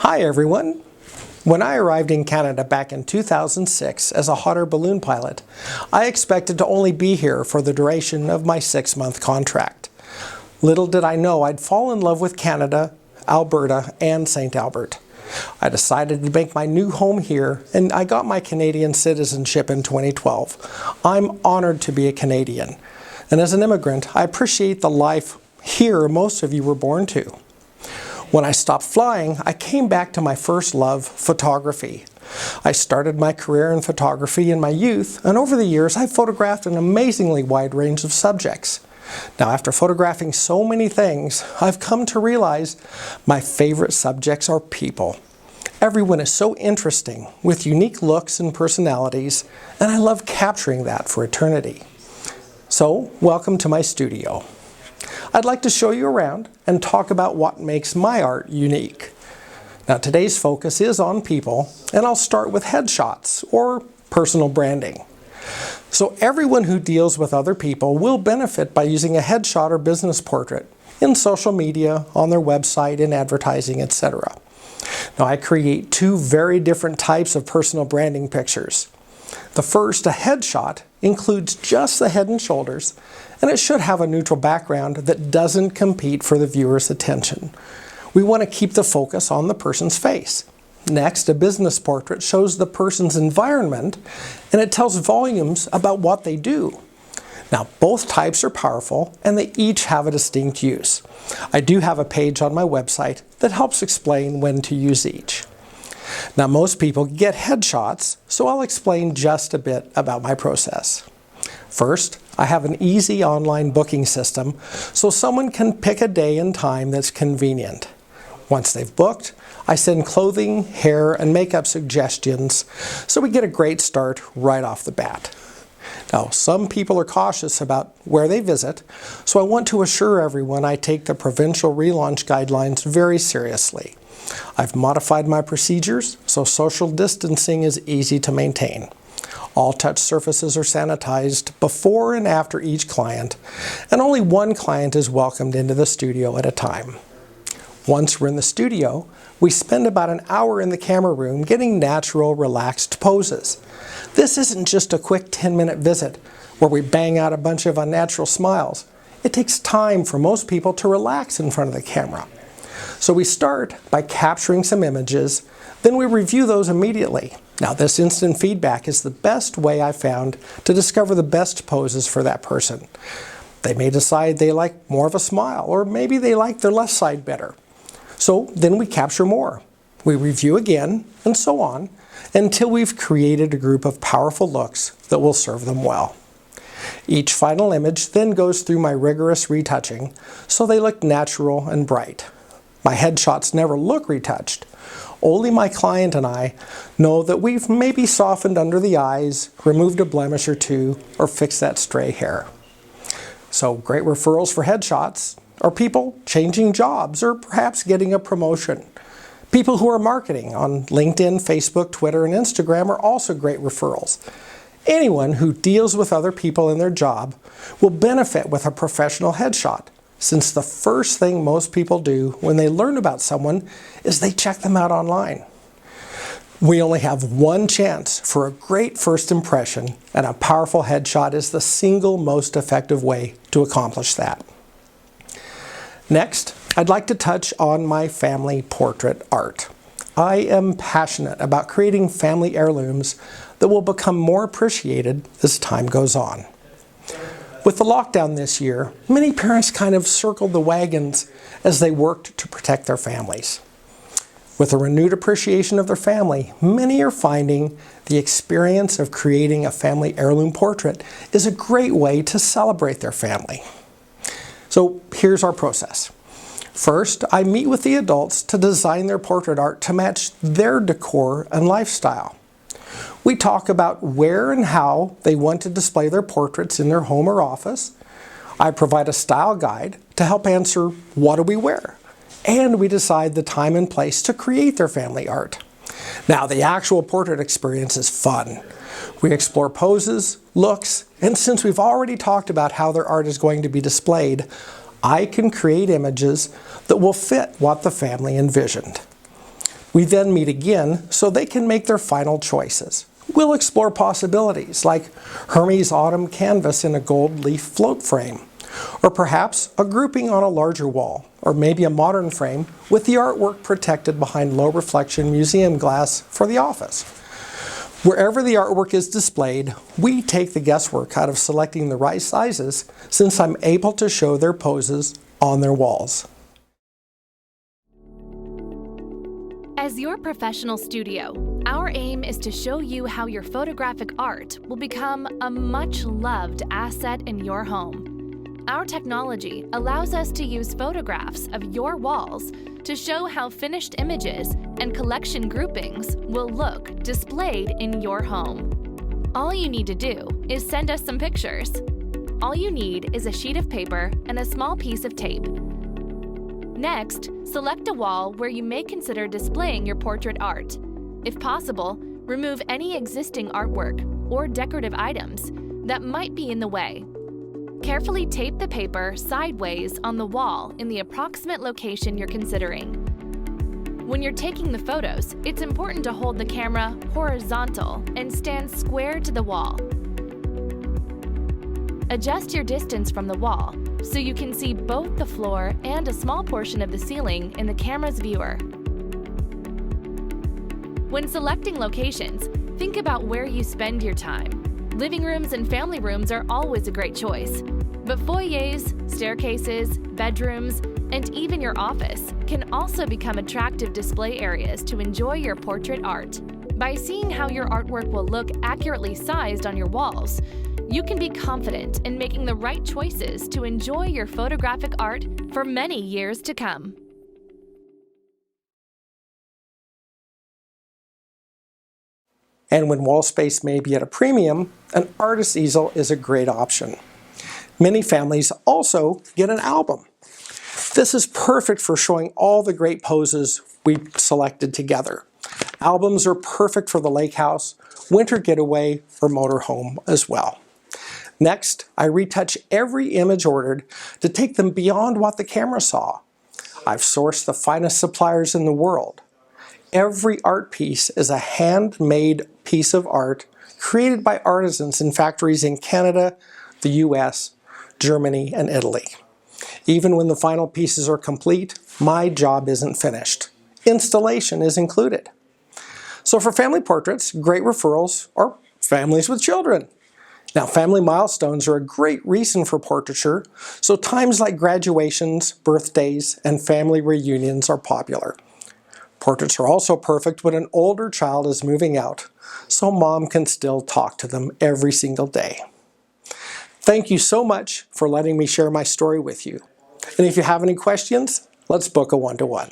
Hi everyone! When I arrived in Canada back in 2006 as a hot air balloon pilot, I expected to only be here for the duration of my 6-month contract. Little did I know I'd fall in love with Canada, Alberta, and St. Albert. I decided to make my new home here, and I got my Canadian citizenship in 2012. I'm honored to be a Canadian, and as an immigrant, I appreciate the life here most of you were born to. When I stopped flying, I came back to my first love, photography. I started my career in photography in my youth, and over the years I've photographed an amazingly wide range of subjects. Now, after photographing so many things, I've come to realize my favorite subjects are people. Everyone is so interesting, with unique looks and personalities, and I love capturing that for eternity. So, welcome to my studio. I'd like to show you around and talk about what makes my art unique. Now, today's focus is on people, and I'll start with headshots, or personal branding. So everyone who deals with other people will benefit by using a headshot or business portrait in social media, on their website, in advertising, etc. Now, I create two very different types of personal branding pictures. The first, a headshot, includes just the head and shoulders, and it should have a neutral background that doesn't compete for the viewer's attention. We want to keep the focus on the person's face. Next, a business portrait shows the person's environment, and it tells volumes about what they do. Now, both types are powerful, and they each have a distinct use. I do have a page on my website that helps explain when to use each. Now, most people get headshots, so I'll explain just a bit about my process. First, I have an easy online booking system so someone can pick a day and time that's convenient. Once they've booked, I send clothing, hair, and makeup suggestions so we get a great start right off the bat. Now, some people are cautious about where they visit, so I want to assure everyone I take the provincial relaunch guidelines very seriously. I've modified my procedures so social distancing is easy to maintain. All touch surfaces are sanitized before and after each client, and only one client is welcomed into the studio at a time. Once we're in the studio, we spend about an hour in the camera room getting natural, relaxed poses. This isn't just a quick 10-minute visit where we bang out a bunch of unnatural smiles. It takes time for most people to relax in front of the camera. So we start by capturing some images, then we review those immediately. Now, this instant feedback is the best way I found to discover the best poses for that person. They may decide they like more of a smile, or maybe they like their left side better. So then we capture more. We review again, and so on, until we've created a group of powerful looks that will serve them well. Each final image then goes through my rigorous retouching so they look natural and bright. My headshots never look retouched. Only my client and I know that we've maybe softened under the eyes, removed a blemish or two, or fixed that stray hair. So great referrals for headshots are people changing jobs or perhaps getting a promotion. People who are marketing on LinkedIn, Facebook, Twitter, and Instagram are also great referrals. Anyone who deals with other people in their job will benefit with a professional headshot, since the first thing most people do when they learn about someone is they check them out online. We only have one chance for a great first impression, and a powerful headshot is the single most effective way to accomplish that. Next, I'd like to touch on my family portrait art. I am passionate about creating family heirlooms that will become more appreciated as time goes on. With the lockdown this year, many parents kind of circled the wagons as they worked to protect their families. With a renewed appreciation of their family, many are finding the experience of creating a family heirloom portrait is a great way to celebrate their family. So here's our process. First, I meet with the adults to design their portrait art to match their decor and lifestyle. We talk about where and how they want to display their portraits in their home or office. I provide a style guide to help answer what do we wear, and we decide the time and place to create their family art. Now, the actual portrait experience is fun. We explore poses, looks, and since we've already talked about how their art is going to be displayed, I can create images that will fit what the family envisioned. We then meet again so they can make their final choices. We'll explore possibilities like Hermes Autumn canvas in a gold leaf float frame, or perhaps a grouping on a larger wall, or maybe a modern frame with the artwork protected behind low reflection museum glass for the office. Wherever the artwork is displayed, we take the guesswork out of selecting the right sizes since I'm able to show their poses on their walls. As your professional studio, our aim is to show you how your photographic art will become a much-loved asset in your home. Our technology allows us to use photographs of your walls to show how finished images and collection groupings will look displayed in your home. All you need to do is send us some pictures. All you need is a sheet of paper and a small piece of tape. Next, select a wall where you may consider displaying your portrait art. If possible, remove any existing artwork or decorative items that might be in the way. Carefully tape the paper sideways on the wall in the approximate location you're considering. When you're taking the photos, it's important to hold the camera horizontal and stand square to the wall. Adjust your distance from the wall so you can see both the floor and a small portion of the ceiling in the camera's viewer. When selecting locations, think about where you spend your time. Living rooms and family rooms are always a great choice, but foyers, staircases, bedrooms, and even your office can also become attractive display areas to enjoy your portrait art. By seeing how your artwork will look accurately sized on your walls, you can be confident in making the right choices to enjoy your photographic art for many years to come. And when wall space may be at a premium, an artist's easel is a great option. Many families also get an album. This is perfect for showing all the great poses we've selected together. Albums are perfect for the lake house, winter getaway, or motorhome as well. Next, I retouch every image ordered to take them beyond what the camera saw. I've sourced the finest suppliers in the world. Every art piece is a handmade piece of art created by artisans in factories in Canada, the US, Germany, and Italy. Even when the final pieces are complete, my job isn't finished. Installation is included. So for family portraits, great referrals are families with children. Now, family milestones are a great reason for portraiture, so times like graduations, birthdays, and family reunions are popular. Portraits are also perfect when an older child is moving out, so mom can still talk to them every single day. Thank you so much for letting me share my story with you. And if you have any questions, let's book a one-to-one.